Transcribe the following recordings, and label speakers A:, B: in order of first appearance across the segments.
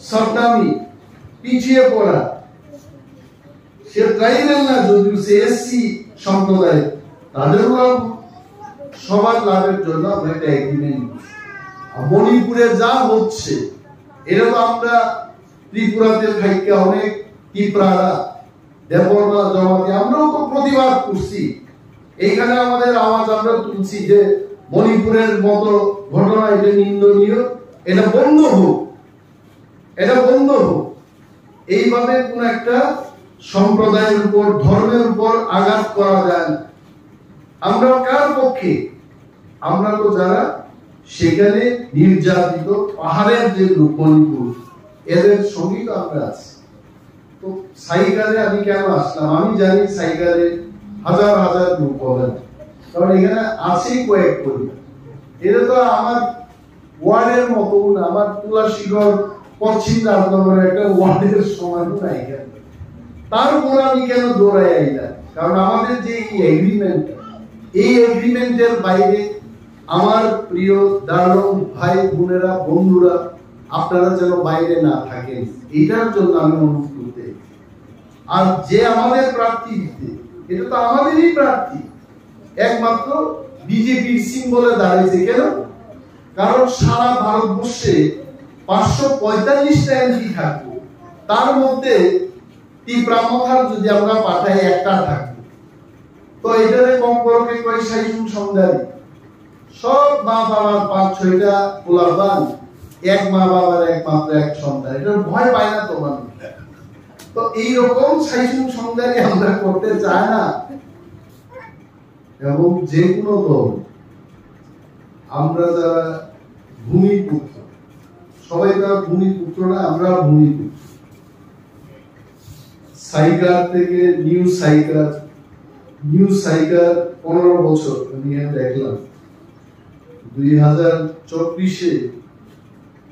A: সরদামি পিছিয়ে পড়া, সে ট্রাইবেল না যদিও সে এসসি সম্প্রদায়, তাদেরও সবার লাভের জন্য আমরা একটা এগ্রিমেন্ট। মণিপুরে যা হচ্ছে এটা তো আমরা ত্রিপুরাতে থাইকে অনেক ত্রিপুরারা দেববর্মা জমাতি আমরাও তো প্রতিবাদ করছি, এইখানে আমাদের আওয়াজ আমরা তুলছি যে মণিপুরের মতো ঘটনা এটা নিন্দনীয়, এটা বন্ধ হোক, এটা বন্ধ হোক। এইভাবে কোন একটা সম্প্রদায়ের উপর ধর্মের উপর আঘাত করা যায় না। আমরা কার পক্ষে? আমরা তো যারা সেখানে নির্যাতিত পাহাড়ের যে লোক মণিপুর, এদের সঙ্গী তো আমরা আছি। তো সাইকারে আমি কেন আসলাম? আমি জানি সাইকারে হাজার হাজার লোক হবে না, কারণ এখানে আছেই কয়েক পরিবার। এটা তো আমার ওয়ার্ডের মতো না, আমার তুলাশিগড় পশ্চিম রাজনগরের একটা ওয়ার্ডের সমান না এখানে। তারপর আমি কেন দৌড়াই আইলাম? কারণ আমাদের যে এগ্রিমেন্ট, এই এগ্রিমেন্টের বাইরে আমার প্রিয় দারুণ ভাই বোনেরা বন্ধুরা আপনারা যেন বাইরে না থাকেন, এটার জন্য আমি অনুরোধ করতে। আর যে আমাদের প্রার্থী দিতে, এটা তো আমাদেরই প্রার্থী, একমাত্র বিজেপির সিম্বলে দাঁড়িয়েছে। কেন? কারণ সারা ভারতবর্ষে 545টা এমপি থাকবো, তার মধ্যে ত্রিপুরামথার যদি আমরা পাঠাই একটা থাকবো, তো এটারে কমপক্ষে কয় 60 সংখ্যারি সব মা বাবার 5-6টা পোলাপান, এক মা বাবার একমাত্র এক সন্তান, এটা ভয় পায় না তো মানুষ। তো এইরকম 60 সংখ্যারি আমরা করতে চাই না। এবং যে কোনো দল, আমরা যারা ভূমিপুত্র, সবাই তো ভূমিপুত্র না, আমরা ভূমিপুত্র। সাইকার থেকে নিউ সাইকার 15 বছর আমি দেখলাম 2024-এ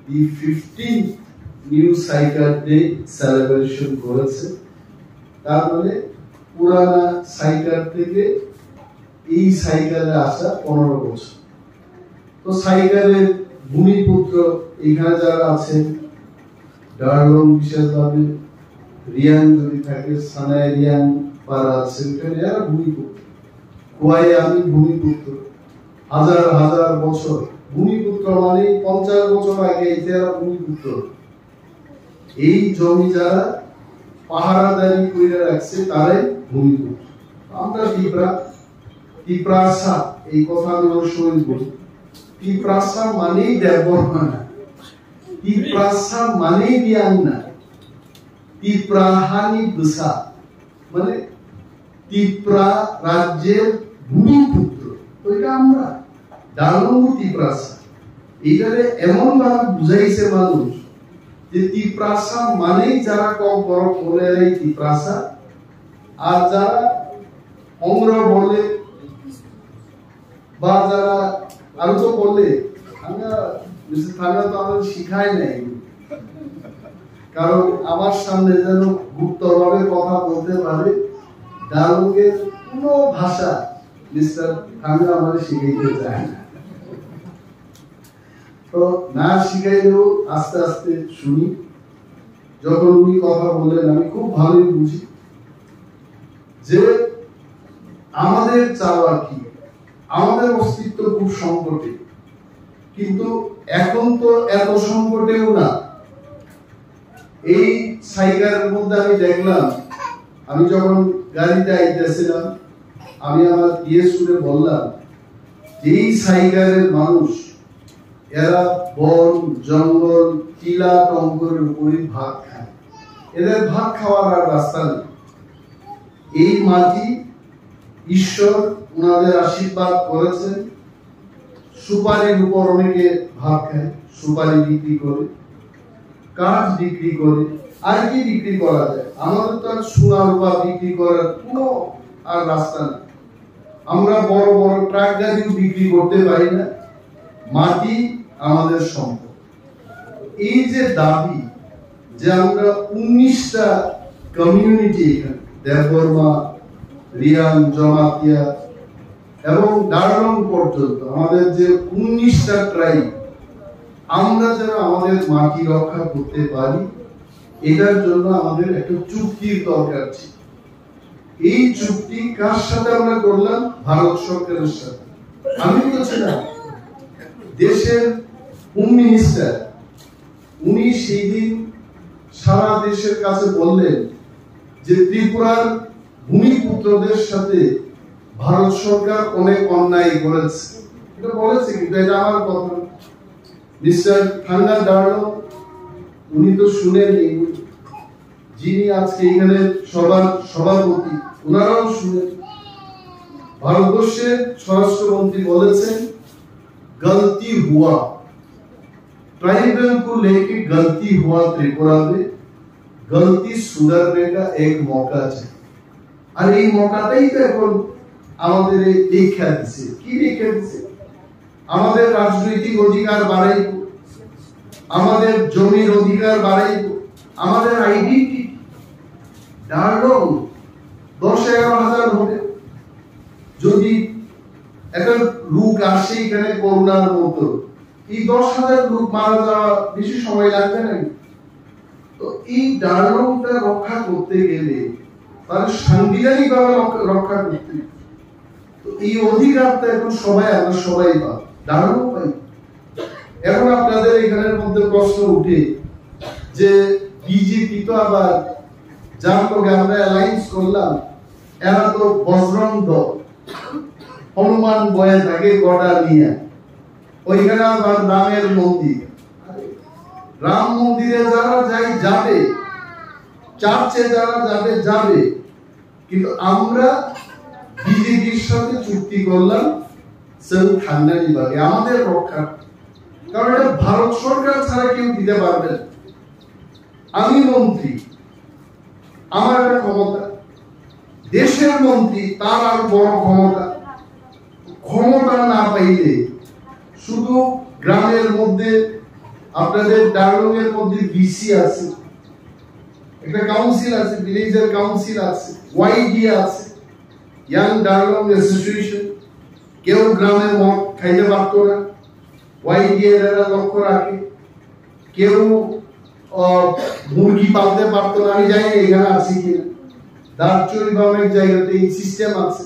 A: the 15th নিউ সাইকার ডে সেলিব্রেশন করেছে। তার মানে পুরানা সাইকার থেকে এই সাইকেলে আসা 15 বছর। তো সাইকেলের ভূমিপুত্র এখানে যারা আছেন, ডারলং বিশেষভাবে, রিয়াং যদি থাকে, সানায় রিয়াং পারা আছে, এখানে যারা ভূমিপুত্র, কুয়াই আমি ভূমিপুত্র, হাজার হাজার বছর ভূমিপুত্র মানে 50 বছর আগে যারা ভূমিপুত্র, এই জমি যারা পাহারাদারি করে রাখছে তারাই ভূমিপুত্র। আমরা ত্রিপ্রাসা, এই কথা আমি অনেক সময় বলি, ত্রিপ্রাসা মানেই দেববর্মা না, ত্রিপ্রাসা মানেই রিয়াং না, ত্রিপ্রাহানি বসা মানে ত্রিপুরা রাজ্যের ভূমিপুত্র। ওইটা আমরা ডালঙ্গ ত্রিপ্রাসা, এইটারে এমন ভাবে বুঝাইছে মানুষ যে ত্রিপ্রাসা মানেই যারা কম বড় বলে এই ত্রিপ্রাসা, আর যারা অঙ্গ্র বলে বা যারা আরো তো বলে, আমরা তো আমাদের শিখাই নাই, কারণ আমার সামনে যেন গুপ্তভাবে কথা বলতে পারে, ডালুকের কোনো ভাষা মিস্টার থাঙ্গা আমাদের শিখাইতে চায় না। তো না শিখাইলেও আস্তে আস্তে শুনি, যখন উনি কথা বলেন আমি খুব ভালোই বুঝি যে আমাদের চাওয়া কি। আমাদের অস্তিত্ব খুব সংকটে, কিন্তু এখন তো এত সংকটেও না। এই সাইকেলের মধ্যে আমি দেখলাম, আমি যখন গাড়িতে আইতেছিলাম, আমি আমার পিএসুরে বললাম যে এই সাইকেলের মানুষ এরা বন জঙ্গল টিলা টঙ্গরের উপরে ভাত খায়, এদের ভাত খাওয়ার আর রাস্তা নেই। এই মাটি ঈশ্বর ওনাদের আশীর্বাদ করেছেন, সুপারির উপর অনেকে ভাত খায়, সুপারি বিক্রি করে, কাঠ বিক্রি করে, আর কি বিক্রি করা যায়? আমাদের তো আর সোনা রূপা বিক্রি করার কোনো আর রাস্তা নেই। আমরা বড় বড় ট্রাক গাড়িও বিক্রি করতে পারি না, মাটি আমাদের সম্পদ। এই যে দাবি যে আমরা 19টা কমিউনিটি এখানে, দেববর্মা, রিয়াং, জমাতিয়া এবং ডারলং পর্যন্ত আমাদের যে 19টা ট্রাইব, আমরা যেন আমাদের মাটি রক্ষা করতে পারি, এটার জন্য আমাদের একটা চুক্তির দরকার ছিল। এই চুক্তি কার সাথে আমরা করলাম? ভারত সরকারের সাথে। আমি বলছিলাম দেশের হোম মিনিস্টার, উনি সেই দিন সারা দেশের কাছে বললেন যে ত্রিপুরার ভূমিপুত্রদের সাথে ভারত সরকার অনেক অন্যায় করেছে। এটা বলেছে, কিন্তু এটা আমার কথা। মিস্টার থাঙ্গার ডার্লো উনি তো শুনেননি, যিনি আজকে এখানে সভাপতি ওনারাও শুনেন। ভারতবর্ষের স্বরাষ্ট্রমন্ত্রী বলেছেন गलती हुआ, ट्राइबल को लेके गलती हुआ त्रिपुरा में, गलती सुधारने का एक मौका है। আর এই মৌকাটাই তো এখন আমাদের লেখা দিছে। কি লেখা দিছে? আমাদের রাজনৈতিক অধিকার বাড়াইব, আমাদের জমির অধিকার বাড়াইব, আমাদের আইডেন্টিটি। ডার্লো 10-11,000 হবে। যদি একটা লোক আসে এখানে করোনার মতো, এই 10,000 লোক মারা যাওয়া বেশি সময় লাগবে না। তো এই ডার্লোটা রক্ষা করতে গেলে তার সাংবিধানিক ভাবে রক্ষা করতে, তো এই অধিকারটা এখন আমরা সবাই পাই, ডার্লো পাই। এখন আপনাদের এখানের মধ্যে প্রশ্ন উঠে যে বিজেপি তো আবার যার লোক আমরা অ্যালায়েন্স করলাম, এরা তো বজরং দল, হনুমান বয়ে থাকে গড়া নিয়ে, ওইখানে আবার রামের মন্দির। রাম মন্দিরে যারা যাবে, চার্চে যারা যাবে, কিন্তু আমরা বিজেপির সাথে চুক্তি করলাম সেল ঠান্ডা বিভাগে আমাদের রক্ষা, কারণ এটা ভারত সরকার ছাড়া কেউ দিতে পারবে না। আমি মন্ত্রী, আমার একটা ক্ষমতা, দেশের মন্ত্রী তার আর বড় ক্ষমতা না পাইলে শুধু গ্রামের মধ্যে আপনাদের ডার্লংয়ের মধ্যে বিসি আছে, একটা কাউন্সিল আছে, ভিলেজের কাউন্সিল আছে, ওয়াইডি আছে, ইয়াং ডার্লং অ্যাসোসিয়েশন। কেউ গ্রামের মদ খাইতে পারত না, ওয়াইডি এরা লক্ষ্য রাখে। কেউ মুরগি পালতে পারতো না, আমি জানি এখানে আছে কিনা, দারচুরি বা অনেক জায়গাতে এই সিস্টেম আছে।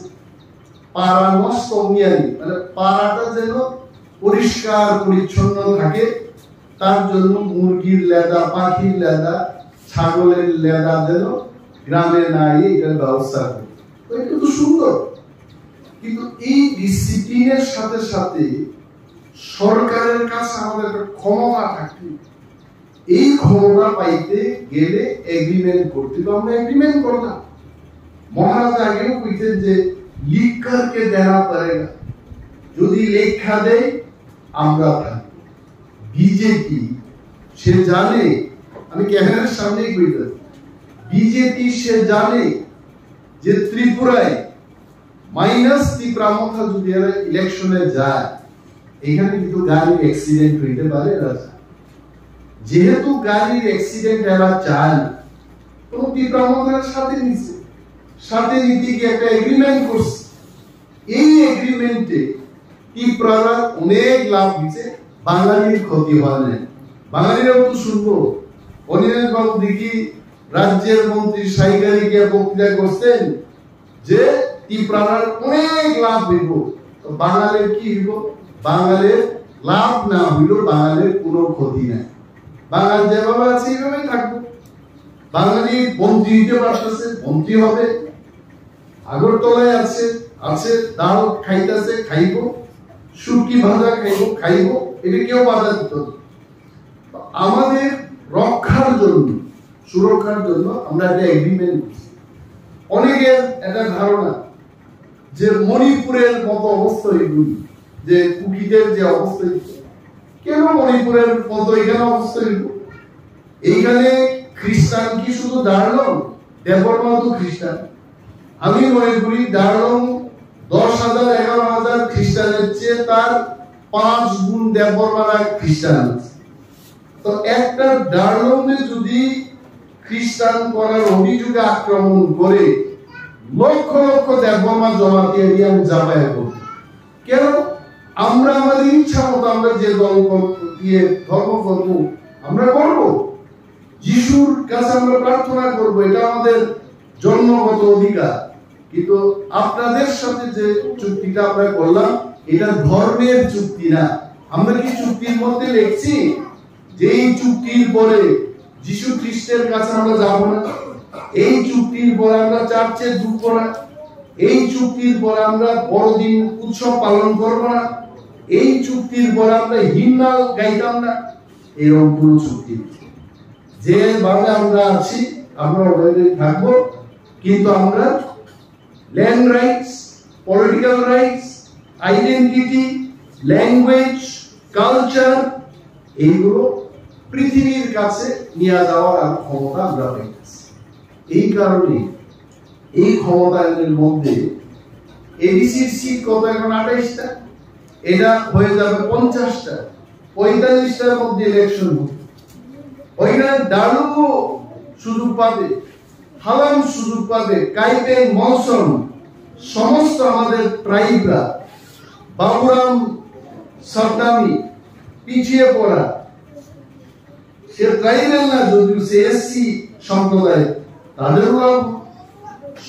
A: পাড়া নষ্ট নিয়ারি, মানে পাড়াটা যেন পরিষ্কার পরিচ্ছন্ন থাকে, তার জন্য মুরগির লেদা, পাখির লেদা, ছাগলের লেদা যেন গ্রামে নাই, এটার ব্যবস্থা করে। এটা তো সুন্দর, কিন্তু এই ডিসিপ্লিনের সাথে সাথে সরকারের কাছে আমাদের একটা ক্ষমতা থাকে। এই ক্ষমতা পাইতে গেলে এগ্রিমেন্ট করতে, তো আমরা এগ্রিমেন্ট করলাম। মহারাজ আগেও কইতেন যে লিখ করকে দেনা পড়েগা, যদি লেখা দেয় আমরা থাকি। বিজেপি সে জানে, আমি ক্যামেরার সামনেই কইতাম, বিজেপি সে জানে যে ত্রিপুরায় মাইনাস ত্রিপুরামথা যদি এরা ইলেকশনে যায়, এখানে কিন্তু গাড়ির অ্যাক্সিডেন্ট হইতে পারে। যেহেতু গাড়ির অ্যাক্সিডেন্ট এরা চায় না, তো ত্রিপুরামথার সাথে নিতে গিয়ে একটা এগ্রিমেন্ট করছে। এই এগ্রিমেন্টে ত্রিপুরারা অনেক লাভ দিচ্ছে, বাঙালির ক্ষতি হয় না। বাঙালিরাও তো শুনবো, অনিল বাবু দেখি রাজ্যের মন্ত্রী সাইকারি গিয়ে বক্তৃতা করছেন যে ত্রিপুরার অনেক লাভ হইব। তো বাঙালির কি হইব? বাঙালির লাভ না হইল, বাঙালির কোনো ক্ষতি নাই। বাঙালি যেভাবে আছে এইভাবেই থাকবো। বাঙালি মন্ত্রী দিতে পারতেছে, মন্ত্রী হবে। আগরতলায় আছে ডাল খাইতেছে, খাইব, শুটকি ভাজা খাইব, এটা কেউ বাধা দিত না। আমাদের রক্ষার জন্য, সুরক্ষার জন্য আমরা একটা এগ্রিমেন্ট করছি। অনেকের একটা ধারণা যে মণিপুরের মতো অবস্থা এগুলি, যে কুকিদের যে অবস্থা, কেন মণিপুরের মতো এখানে অবস্থা হইব? এইখানে খ্রিস্টান কি শুধু ডার্লং? দেববর্মা তো খ্রিস্টান। আমি মনে করি ডার্লং 10,000-11,000 খ্রিস্টানের চেয়ে তার 5 গুণ দেববর্মারা খ্রিস্টান আছে। তো একটা ডার্লংয়ে যদি খ্রিস্টান করার অভিযোগে আক্রমণ করে লক্ষ লক্ষ দেববর্মা জমাতে দিয়ে আমি জামায় করব। কেন? আমরা আমাদের ইচ্ছা মতো আমরা যে দল দিয়ে ধর্ম করবো, আমরা করব। যিশুর কাছে আমরা প্রার্থনা করব, এটা আমাদের জন্মগত অধিকার। কিন্তু আপনাদের সাথে যে চুক্তিটা আমরা করলাম, এটা ধর্মের চুক্তি না। আমরা কি চুক্তির মধ্যে লিখছি যে এই চুক্তির পরে যিশু খ্রিস্টের কাছে আমরা যাব না, এই চুক্তির পরে আমরা চার্চে ঢুকবো না, এই চুক্তির পরে আমরা বড়দিন উৎসব পালন করব না, এই চুক্তির পরে আমরা হিমনাল গাইতাম না? এরকম কোন চুক্তি যেভাবে আমরা আছি আমরা ওভাবে থাকবো। কিন্তু আমরা land rights, political rights, identity, language, culture, এইগুলো পৃথিবীর কাছে নিয়ে যাওয়ার ক্ষমতা আমরা পেয়েছি। এই কারণে এই ক্ষমতায়নের মধ্যে এবিসির সিট কত এখন? 28টা, এটা হয়ে যাবে 50টা, 45টার মধ্যে ইলেকশন হবে। ওইখানে ডালুকো সুযোগ পাবে, হালাম সুযোগ পাবে, কাইপেন, মৌসুম, সমস্ত আমাদের ট্রাইবরা, বাবুরাম, সাদ্দামি, পিছিয়ে পড়া, সে ট্রাইবেল না যদিও সে এসসি সম্প্রদায়, তাদেরও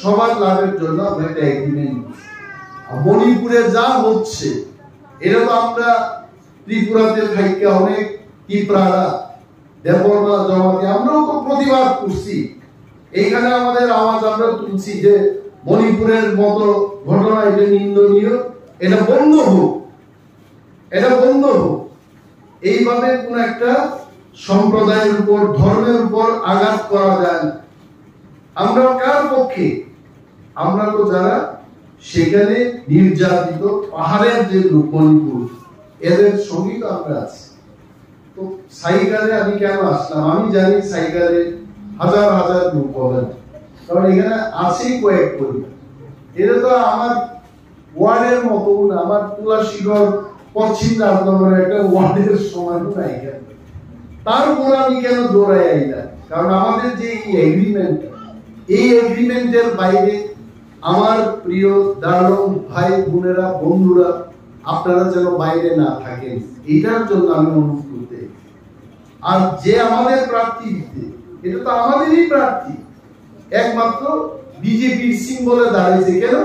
A: সবার লাভের জন্য আমরা একটা এগ্রিমেন্ট। মণিপুরে যা হচ্ছে এটা তো আমরা ত্রিপুরাতে থাইকে অনেক ত্রিপুরারা, দেববর্মা, জমাতি, আমরাও তো প্রতিবাদ করছি। এইখানে আমাদের আওয়াজ আমরা তুলছি যে মণিপুরের মতো ঘটনা এটা নিন্দনীয়, এটা বন্ধ হোক, এটা বন্ধ হোক। এইভাবে কোন একটা সম্প্রদায়ের উপর, ধর্মের উপর আঘাত করা যায় না। আমরা কার পক্ষে? আমরা তো যারা সেখানে নির্যাতিত পাহাড়ের যে লোক মণিপুর, এদের সঙ্গী তো আমরা আছি। তো সাইকারে আমি কেন আসলাম? আমি জানি সাইকারে হাজার হাজার লোক হবেন, কারণ এখানে আছেই কয়েক পরিবার। এটা তো আমার ওয়ার্ডের মতো না, আমার তুলাশিগড় পশ্চিম রাজনগরের একটা ওয়ার্ডের সমান না এখানে। তারপর আমি কেন দৌড়াই আইলাম? কারণ আমাদের যে এগ্রিমেন্ট, এই এগ্রিমেন্টের বাইরে আমার প্রিয় দারুণ ভাই বোনেরা, বন্ধুরা, আপনারা যেন বাইরে না থাকেন, এটার জন্য আমি অনুরোধ করতে। আর যে আমাদের প্রার্থী দিতে, এটা তো আমাদেরই প্রার্থী, একমাত্র বিজেপির সিম্বলে দাঁড়িয়েছে। কেন?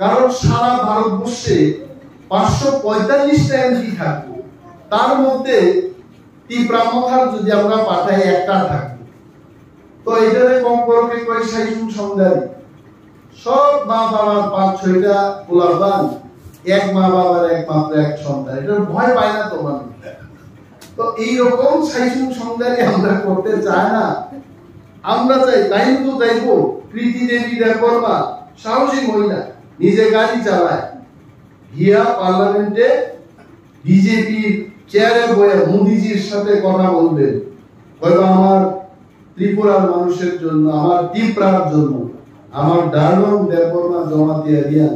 A: কারণ সারা ভারতবর্ষে 545টা এমপি থাকবো, তার মধ্যে ত্রিপুরামথার যদি আমরা পাঠাই একটা থাকবো, তো এটারে কমপক্ষে কয় 60 সংখ্যারি, সব মা বাবার 5-6টা পোলাপান, এক মা বাবার একমাত্র এক সন্তান, এটা ভয় পায় না তো মানুষ। তো এইরকম 60 সংখ্যারি আমরা করতে চাই না। আমরা চাই, তাই তো চাইবো প্রীতি দেবী দেববর্মা সাহসী মহিলা, নিজে গাড়ি চালায়, গিয়া পার্লামেন্টে বিজেপির চেয়ারে বসে মোদিজির সাথে কথা বলবেন, বলবো আমার ত্রিপুরার মানুষের জন্য, আমার ত্রিপুরার জন্য, আমার ডার্লং দেববর্মা, জমাতি, এরিয়ান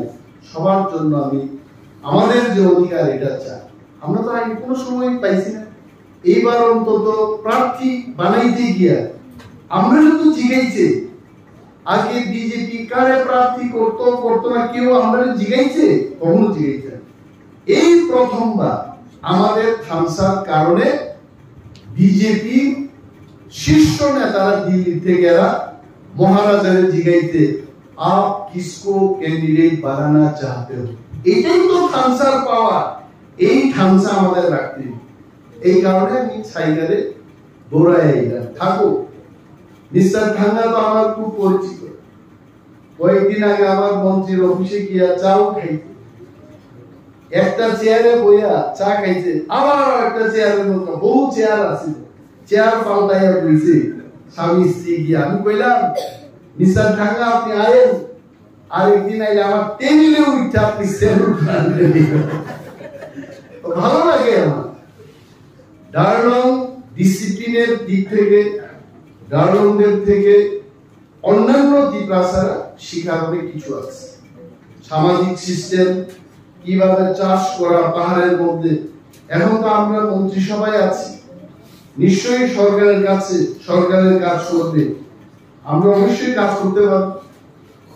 A: সবার জন্য আমি আমাদের যে অধিকার এটা চাই। আমরা তো আগে কোনো সময় পাইছি না। এইবার অন্তত প্রার্থী বানাইতে গিয়া আমরা শুধু জিগাইছে, আগে বিজেপি কারে প্রার্থী করতো না, কেউ আমরা জিগাইছে? কখনো জিগাইছে? এই প্রথমবার আমাদের থামসার কারণে বিজেপি শীর্ষ নেতারা দিল্লি থেকে এরা মহারাজারে জিগাইতে, আপ কিসকো ক্যান্ডিডেট বানানা চাহতে हो? এটাই তো থামসার পাওয়ার। এই থামসা আমাদের রাখতে, এই কারণে আমি সাইকেলে দৌড়াই আইলাম। থাকো মিস্টার ঠাঙ্গা তো আমার খুব পরিচিত, কয়েকদিন আগে আমার মন্ত্রীর অফিসে গিয়া চাও খাইতে, একটা চেয়ারে বইয়া চা খাইছে, আবার একটা চেয়ারের মতো বহু চেয়ার আছে, চেয়ার পাল্টাইয়া বইছে স্বামী স্ত্রী গিয়া। আমি কইলাম মিস্টার ঠাঙ্গা আপনি আয়েন, আরেকদিন আইলে আমার টেবিলে উঠে আপনি ভালো লাগে আমার। ডার্লং ডিসিপ্লিনের দিক থেকে, ডার্লংদের থেকে অন্যান্য দ্বীপরাসারা শিখার অনেক কিছু আছে। সামাজিক সিস্টেম, কিভাবে চাষ করা পাহাড়ের মধ্যে। এখন তো আমরা মন্ত্রিসভায় আছি, নিশ্চয়ই সরকারের কাছে সরকারের কাজ করবে, আমরা অবশ্যই কাজ করতে পারবো।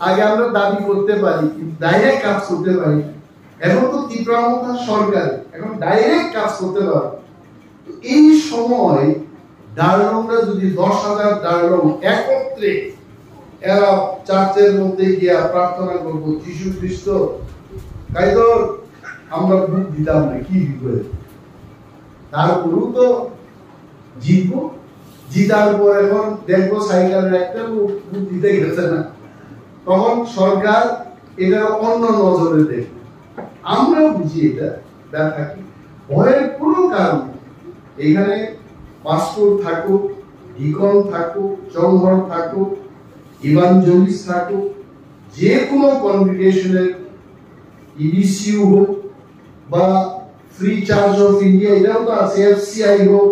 A: আগে আমরা দাবি করতে পারি, ডাইরেক্ট কাজ করতে পারি। এখন তো ত্রিপুরামথা সরকার, এখন ডাইরেক্ট কাজ করতে পারবো। এই সময় ডার্লংরা যদি 10,000 ডার্লং একত্রে এরা চার্চের মধ্যে গিয়া প্রার্থনা করবো, যীশু খ্রিস্ট কাইদর আমরা বুক দিতাম না, কি বিপদ। তারপরেও তো জিতবো, জিতার পর এখন দেখবো সাইকেলের একটা বুক দিতে গেছে না, তখন সরকার এটা অন্য নজরে দেখবে। আমরা বুঝি এটা দেখা কি ভয়ের কোনো কারণ নেই। এখানে পাস্টর থাকুক, ডিকন থাকুক, চংঘর থাকুক, ইভাঞ্জেলিস্ট থাকুক, যে কোনো কনগ্রিগেশনের ইডিসিউ হোক বা ফ্রি চার্চ অফ ইন্ডিয়া, এটাও তো আছে, এফসিআই হোক,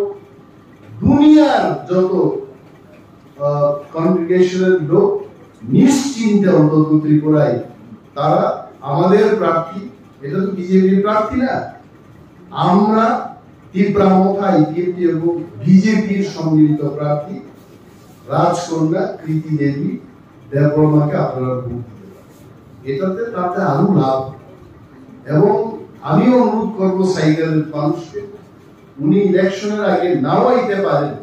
A: দুনিয়ার যত কনগ্রিগেশনের লোক নিশ্চিন্তে অন্তত ত্রিপুরায় তারা আমাদের প্রার্থী, এটা তো বিজেপির প্রার্থী না, আমরা তীব্রামথা ইপিএফটি এবং বিজেপির সম্মিলিত প্রার্থী রাজকন্যা কৃতি দেবী দেববর্মাকে আপনারা ভোট দিতে পারেন। এটাতে তাতে আরো লাভ। এবং আমি অনুরোধ করবো সাইকেলের মানুষকে, উনি ইলেকশনের আগে নাও আইতে পারেন,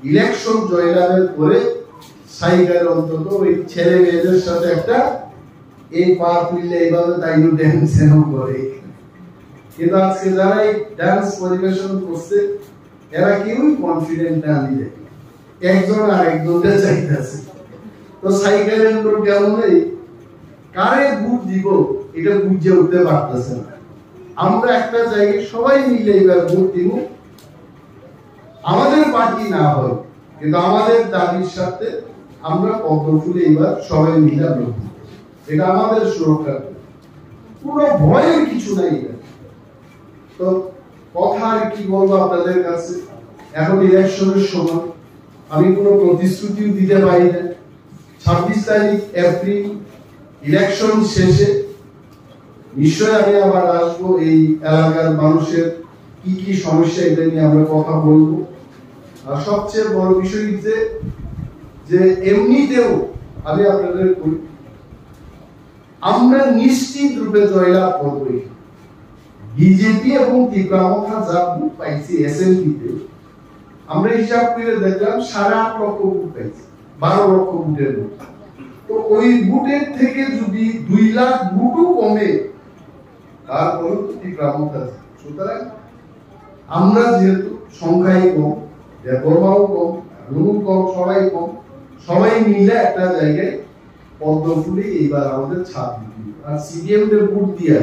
A: ইলেকশন জয়লাভের পরে সাইকেল অন্তত ওই ছেলে মেয়েদের সাথে একটা এই পা তুললে এইভাবে তাই ড্যান্স করে। কিন্তু আজকে যারা এই ডান্স পরিবেশন করছে এরা কেউই কনফিডেন্ট না, দিলে একজন আর একজনকে চাইতেছে। তো সাইকেলের লোক কেমন কারে ভোট দিব এটা বুঝে উঠতে পারতেছে না। আমরা একটা জায়গায় সবাই মিলে এবার ভোট দিব, আমাদের পার্টি না হয় কিন্তু আমাদের দাবির সাথে আমরা পদ্মফুলে এবার সবাই মিলে ভোট দিব, এটা আমাদের সুরক্ষা। কোনো ভয়ের কিছু নাই। তো কথা আর কি বলবো আপনাদের কাছে, এখন ইলেকশনের সময় আমি কোনো প্রতিশ্রুতিও দিতে পারি না। 26 তারিখ এপ্রিল ইলেকশন শেষে নিশ্চয় আমি আবার আসবো, এই এলাকার মানুষের কি কি সমস্যা এটা নিয়ে আমরা কথা বলবো। আর সবচেয়ে বড় বিষয় যে এমনিতেও আমি আপনাদের বলি, আমরা নিশ্চিত রূপে জয়লাভ করবো। বিজেপি এবং তীব্রামথা যা ভোট পাইছে এসএমপিতে, আমরা হিসাব করে দেখলাম 8.5 লক্ষ ভোট পাইছে, 12 লক্ষ ভোটের ভোট। তো ওই ভোটের থেকে যদি 2 লাখ ভোটও কমে তারপরে তীব্রামথা। সুতরাং আমরা যেহেতু সংখ্যায় কম, দেববর্মাও কম, রুমও কম, সবাই কম, সবাই মিলে একটা জায়গায় পদ্মফুলে এইবার আমাদের ছাপ দিতে। আর সিপিএম এর ভোট দিয়ে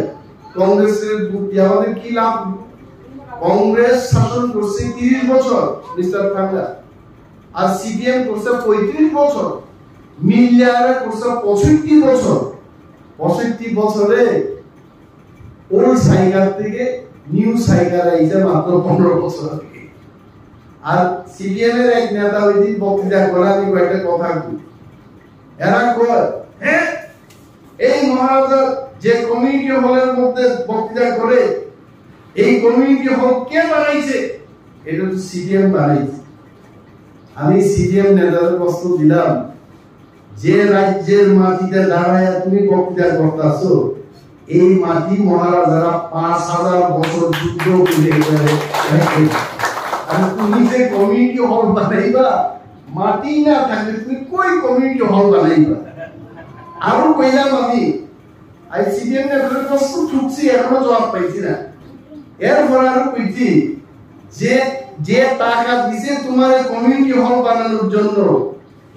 A: কংগ্রেসের ভোট দিয়ে আমাদের কি লাভ? কংগ্রেস শাসন করছে 30 বছর মিস্টার কাঙ্গা, আর সিপিএম করছে 35 বছর, মিলিয়ারে করছে 65 বছর। 65 বছরে ওল্ড সাইকেল থেকে নিউ সাইকেল আইছে মাত্র 15 বছর। আর সিপিএম এর এক নেতা ওই দিন বক্তৃতা করে, আমি কয়েকটা কথা বলি, এরা কয় হ্যাঁ এই মহারাজা যে কমিউনিটি হলের মধ্যে বক্তৃতা করে, এই কমিউনিটি হল কে বানাইছে? এটা তো সিপিএম বানাইছে। আমি সিপিএম নেতাদের প্রশ্ন দিলাম, যে রাজ্যের মাটিতে দাঁড়ায় তুমি বক্তৃতা করতেছো, এই মাটি মহারাজারা 5000 বছর যুদ্ধ করে আর তুমি যে কমিউনিটি হল বানাইবা, মাটি না থাকলে তুমি কই কমিউনিটি হল বানাইবা? আরো কইলাম আমি আইসিডিএম নেতাদের প্রশ্ন ঠুকছি, এখনো জবাব পাইছি না। এরপর আরো কইছি যে টাকা দিছে তোমার কমিউনিটি হল বানানোর জন্য,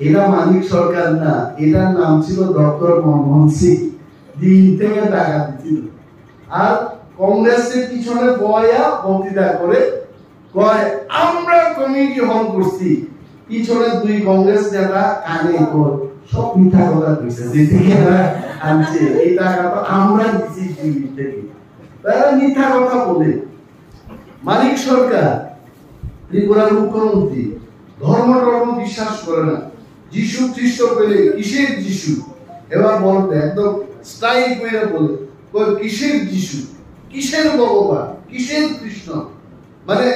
A: এরা মানিক সরকার না, এটার নাম ছিল ডক্টর মনমোহন সিং, দিল্লি থেকে টাকা দিছিল। আর কংগ্রেসের পিছনে বয়া বক্তৃতা করে কয় আমরা কমিউনিটি হল করছি, পিছনে 2 কংগ্রেস নেতা কানে কর সব মিথ্যা কথা কইছে, যে থেকে আনছে এই টাকা তো আমরা দিছি দিল্লি থেকে। তারা মিথ্যা কথা বলে। মানিক সরকার ত্রিপুরার মুখ্যমন্ত্রী ধর্ম বিশ্বাস করে না, যিশু খ্রিস্ট পেলে কিসের যিশু? এবার বলতে একদম স্টাইল করে বলে কিসের যিশু, কিসের ভগবান, কিসের কৃষ্ণ? মানে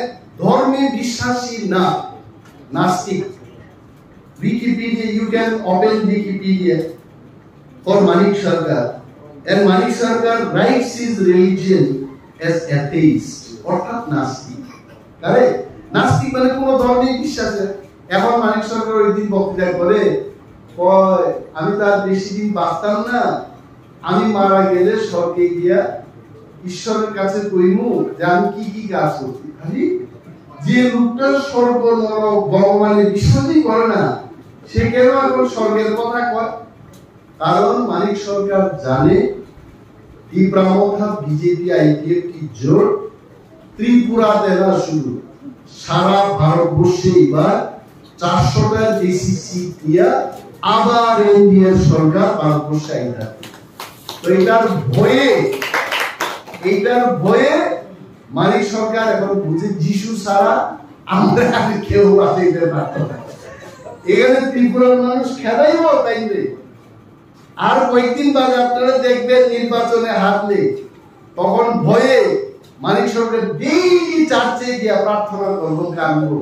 A: ধর্মে বিশ্বাসী না, নাস্তিক। Wikipedia, you can open Wikipedia for Manik Sarkar, and Manik Sarkar writes his religion as atheist, অর্থাৎ নাস্তিক। কারণ নাস্তিক মানে কোন ধর্মেই বিশ্বাসে। এখন মানিক সরকার ওই দিন বক্তৃতা করে আমি তার বেশি দিন বাঁচতাম না, আমি মারা গেলে স্বর্গে গিয়া ঈশ্বরের কাছে কইমু যে আমি কি কি কাজ করছি। খালি যে লোকটা স্বর্গ নরক ভগবানে বিশ্বাসই করে না, সে কেন এখন স্বর্গের কথা কয়? কারণ মানিক সরকার জানে তীব্রামথা বিজেপি আইপিএফ কি জোর ত্রিপুরাতে না, শুধু সারা ভারতবর্ষে এবার 400টার বেশি সিট দিয়া আবার এনডিএর সরকার ভারতবর্ষে আইনা। তো এইটার ভয়ে মানিক সরকার এখন বুঝে যিশু ছাড়া আমরা কেউ বাঁচাইতে পারতো না। এখানে ত্রিপুরার মানুষ খেদাইব তাইলে। আর কয়েকদিন বাদে আপনারা দেখবেন নির্বাচনে হারলে তখন ভয়ে মানিক সরকার ডেইলি চার্চে গিয়া প্রার্থনা করবো, কাঁদবো,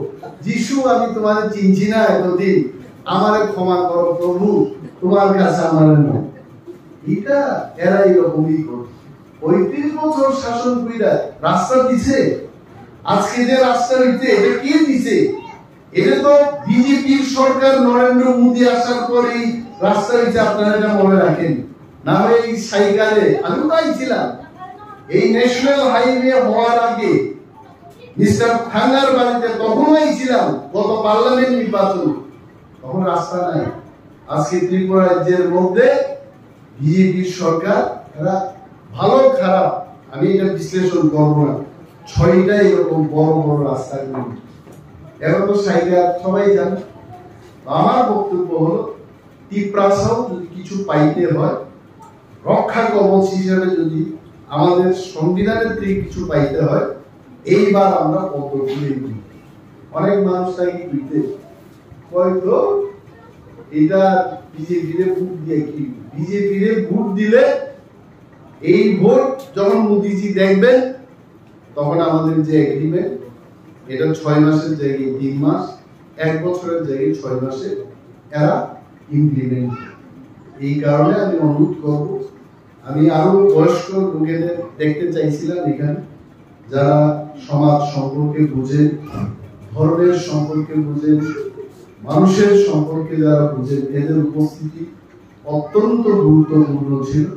A: যিশু আমি তোমাদের চিনছি না এতদিন, আমারে ক্ষমা করো প্রভু, তোমার কাছে আমার না। এটা এরা এরকমই করে 35 বছর শাসন কইরা রাস্তা দিছে। আজকে যে রাস্তা হইতে এটা কে দিছে? এটা তো বিজেপির সরকার নরেন্দ্র মোদী আসার পরে রাস্তা হইছে, আপনারা এটা মনে রাখেন। না হয় এই সাইকেলে আমি তাই ছিলাম, এই ন্যাশনাল হাইওয়ে হওয়ার আগে মিস্টার থাঙ্গার বাড়িতে তখনই ছিলাম, গত পার্লামেন্ট নির্বাচন, তখন রাস্তা নাই। আজকে ত্রিপুরা রাজ্যের মধ্যে বিজেপির সরকার, এরা ভালো খারাপ আমি এটা বিশ্লেষণ করবো না, 6টা এরকম বড় বড় রাস্তা এখন তো সাইকেল সবাই জানে। আমার বক্তব্য হলো ত্রিপ্রাসাও যদি কিছু পাইতে হয়, রক্ষা কবচ হিসেবে যদি আমাদের সংবিধানের থেকে কিছু পাইতে হয়, এইবার আমরা পদ্মফুলে দিই। অনেক মানুষ তাকে দিতে হয়তো এটা বিজেপির ভোট দিয়ে কি, বিজেপির ভোট দিলে এই ভোট যখন মোদীজি দেখবেন তখন আমাদের যে এগ্রিমেন্ট এটা 6 মাসের জায়গায় 3 মাস, 1 বছরের জায়গায় 6 মাসে এরা ইমপ্লিমেন্ট। এই কারণে আমি অনুরোধ করব, আমি আরো বয়স্ক লোকেদের দেখতে চাইছিলাম এখানে, যারা সমাজ সম্পর্কে বুঝেন, ধর্মের সম্পর্কে বুঝেন, মানুষের সম্পর্কে যারা বুঝেন, এদের উপস্থিতি অত্যন্ত গুরুত্বপূর্ণ ছিল।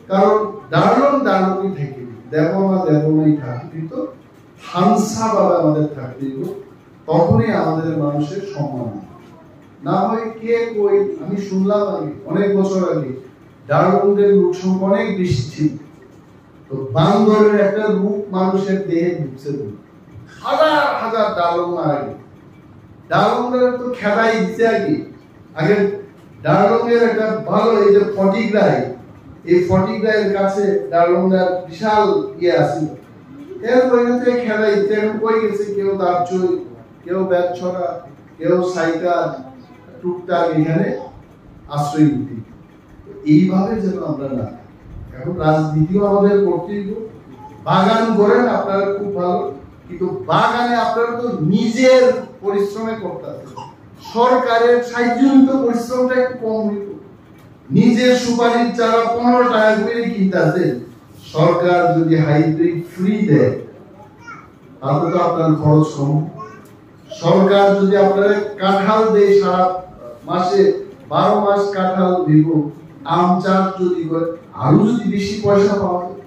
A: কারণ দাঁড়ানোই থেকে দেবনাই থাকতে তো হামসা বাবা আমাদের থাকতে, তখনই আমাদের মানুষের সম্মান। না হয় কে কই, আমি শুনলাম আগে অনেক বছর আগে ডারলংয়ের লোক সংখ্যা অনেক বেশি ছিল, তো বান্দরের একটা রূপ মানুষের দেহে ঢুকছে, হাজার হাজার ডারলং মারা গেল। ডারলংয়ের তো খেদাই দিতে আগে ডারলংয়ের একটা ভালো এই যে ফটিকরাই, এই ফটিকরাইয়ের কাছে ডারলংয়ের বিশাল ইয়ে আছিল, এর ওইখান থেকে খেদাই দিতে এখন কই গেছে, কেউ দাঁড়চই, কেউ ব্যাগ ছড়া, কেউ সাইকেল, টুকটাক এখানে আশ্রয় নিতে। এইভাবে যেন আমরা না, এখন রাজনীতিও আমাদের করতেই। বাগান করেন আপনারা খুব ভালো, কিন্তু বাগানে আপনারা তো নিজের পরিশ্রমে করতে হবে, সরকারের সাহায্যজনিত পরিশ্রমটা একটু কম হইত। নিজের সুপারির চারা 15 টাকা করে কিনতেছেন, সরকার যদি হাইব্রিড ফ্রি দেয় তাহলে তো আপনার খরচ কম। সরকার যদি আপনারা কাঁঠাল দেয় সারা মাসে 12 মাস কাঁঠাল দিব, আম চাষ যদি করে আরো যদি বেশি পয়সা পাওয়া যায়,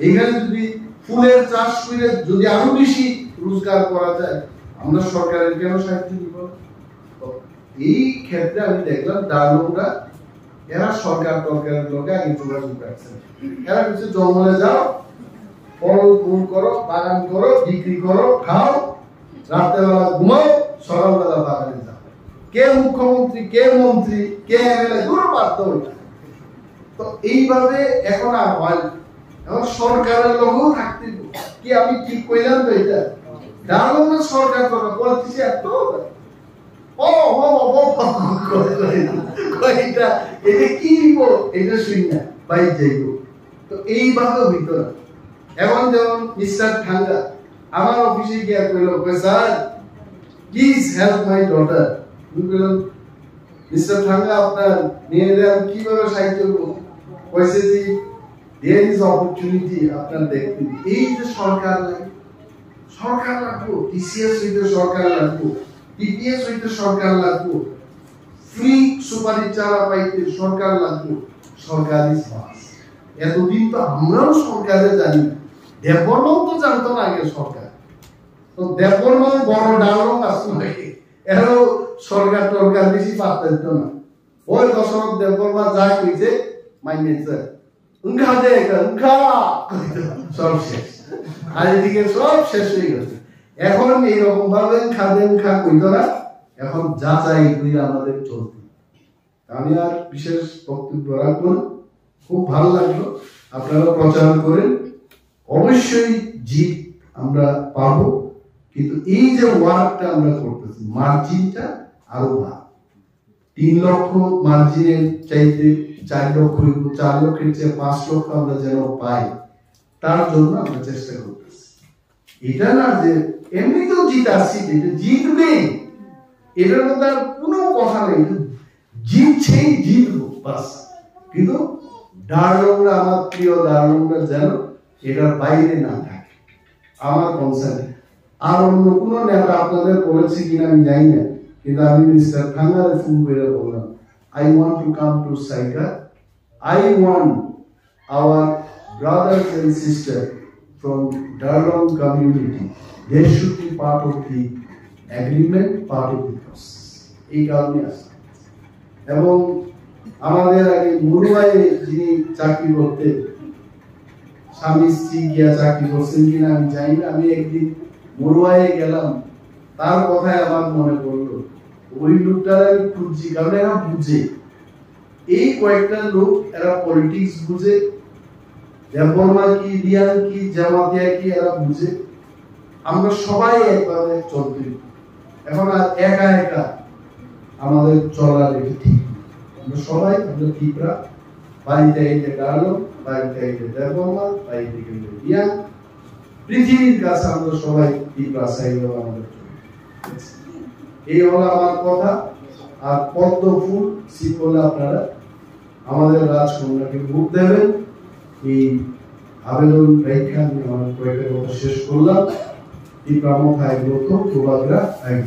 A: এখানে যদি ফুলের চাষ করে যদি আরো বেশি রোজগার করা যায়, আমরা সরকারের কেন সাহায্য দিব? এই ক্ষেত্রে আমি দেখলাম ডারলংরা এরা সরকার টরকারের লোকে আগে যোগাযোগ রাখছেন। এরা কিছু জঙ্গলে যাও, ফল ফুল করো, বাগান করো, বিক্রি করো, খাও, রাত্রেবেলা ঘুমাও, সকালবেলা বাগানে যাও। কে মুখ্যমন্ত্রী, কে মন্ত্রী, কে এমএলএ, দূর পারত। তো এইভাবে এখন আর হয়, এখন সরকারের লোকও থাকতে কি আমি ঠিক কইলাম তো? এটা ডারলংয়ের সরকার করে বলতেছি এত এইভাবে হইত না। এখন যেমন মিস্টার ঠাঙ্গা আমার অফিসে গিয়া কইল, sir please help my daughter. Mister ঠাঙ্গা আপনার মেয়েদের আমি কিভাবে সাহায্য করবো? কইছে যে দেয়ার ইজ অপরচুনিটি, আপনার দেখতে। এই যে সরকার লাগে, সরকার লাগবো, টিসিএস হইতে সরকার লাগবো, টিপিএস হইতে সরকার লাগবো, ফ্রি সুপারি চারা পাইতে সরকার লাগবো, সরকারি বাস। এতদিন তো আমরাও সরকারে জানি, দেববর্মাও তো জানতো না আগে সরকার। তো দেববর্মাও বড় ডালও আসতো নাকি, এরও সরকার টরকার বেশি পাত্তা দিত না। ওই দশরথ দেববর্মা যা কইছে মাইনেছে, উঙ্খা দে উঙ্খা, সব শেষ। আর এদিকে সব শেষ হয়ে গেছে। এখন এইরকম ভাবে খাদে উঙ্খা কইতো না, এখন যাচাই করে আমাদের চলতে। আমি আর বিশেষ বক্তব্য রাখবো না, খুব ভালো লাগলো, আপনারা প্রচার করেন, অবশ্যই জিত আমরা পাবো। কিন্তু এই যে ওয়ার্কটা আমরা করতেছি, মার্জিনটা আরো ভালো, 3 লক্ষ মার্জিনের চাইতে 4 লক্ষ, 4 লক্ষের চেয়ে 5 লক্ষ আমরা যেন পাই, তার জন্য আমরা চেষ্টা করতেছি। এটা না যে এমনিতেও জিত আসছি, এটা জিতবে, এটার মধ্যে আর কোনো কথা নেই, জিতছেই জিতবো বাস। কিন্তু ডারলংরা, আমার প্রিয় ডারলংরা যেন এটার বাইরে না থাকে, আমার কনসার্ন। আর অন্য কোনো নেতা আপনাদের বলেছে কিনা আমি জানি না, কিন্তু আমি মিস্টার খাঙ্গারে ফোন করে বললাম, I want to come to Saika. I want our brothers and sisters from Darlong community, they should be part of the agreement, part of the process. এই কারণে আসে। এবং আমাদের আগে মুরুবাই যিনি চাকরি করতে, স্বামী স্ত্রী গিয়া চাকরি করছেন কিনা আমি জানি না, আমি একদিন মুরুবাইয়ে গেলাম, তার কথায় আমার মনে পড়লো, ওই লোকটার আমি খুঁজছি, কারণ এরা বুঝে, এই কয়েকটা লোক এরা পলিটিক্স বুঝে, দেববর্মা কি, রিয়ান কি, জামাতিয়া কি, এরা বুঝে। আমরা সবাই একভাবে চলতে, এখন আর একা একা আমাদের চলার এটা ঠিক, আমরা সবাই আমরা ঠিকরা, বাড়িতে আইতে ডারলং, বাড়িতে আইতে দেববর্মা, বাড়িতে গেলে রিয়ান, পৃথিবীর কাছে আমরা সবাই ঠিকরা চাইলেও আমাদের এই হলো আমার কথা। আর পদ্ম ফুল সিট বলে আপনারা আমাদের রাজকন্যাকে ভোট দেবেন, এই আবেদন রেখে আমি আমার কয়েকটা কথা শেষ করলাম। এই প্রামক আইন প্রবাদরা আইন।